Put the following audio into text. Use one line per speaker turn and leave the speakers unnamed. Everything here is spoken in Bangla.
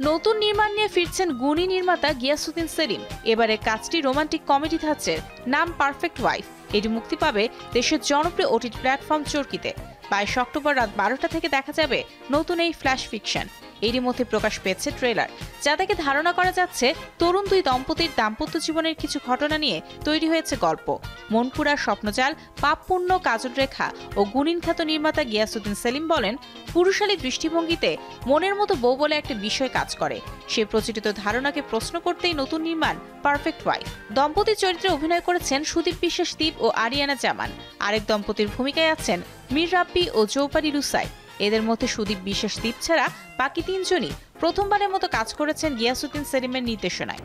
নতুন নির্মাণ নিয়ে ফিরছেন গুণী নির্মাতা গিয়াসউদ্দিন সেলিম। এবারে কাজটি রোমান্টিক কমেডি ধাঁচের, নাম পারফেক্ট ওয়াইফ। এটি মুক্তি পাবে দেশের জনপ্রিয় ওটিটি প্ল্যাটফর্ম চরকিতে। 22 অক্টোবর রাত 12টা থেকে দেখা যাবে নতুন এই ফ্ল্যাশ ফিকশন। এরই মধ্যে প্রকাশ পেয়েছে ট্রেলার, যা থেকে ধারণা করা যাচ্ছে তরুণ দুই দম্পতির দাম্পত্য জীবনের কিছু ঘটনা নিয়ে তৈরি হয়েছে গল্প। মনপুরার স্বপ্নজাল, পাপ পুণ্য, কাজল রেখা ও গুণীন খ্যাত নির্মাতা গিয়াসউদ্দিন সেলিম বলেন, পুরুষালী দৃষ্টিভঙ্গিতে মনের মতো বউ বলে একটা বিষয় কাজ করে। সে প্রচলিত ধারণাকে প্রশ্ন করতেই নতুন নির্মাণ পারফেক্ট ওয়াইফ। দম্পতির চরিত্রে অভিনয় করেছেন সুদীপ বিশ্বাস দীপ ও আরিয়ানা জামান। আরেক দম্পতির ভূমিকায় আছেন মীর রাব্বি ও জৌপারি রুসাই। এদের মধ্যে সুদীপ বিশ্বাস দীপ ছাড়া বাকি তিনজনই প্রথমবারের মতো কাজ করেছেন গিয়াসউদ্দিন সেলিমের নির্দেশনায়।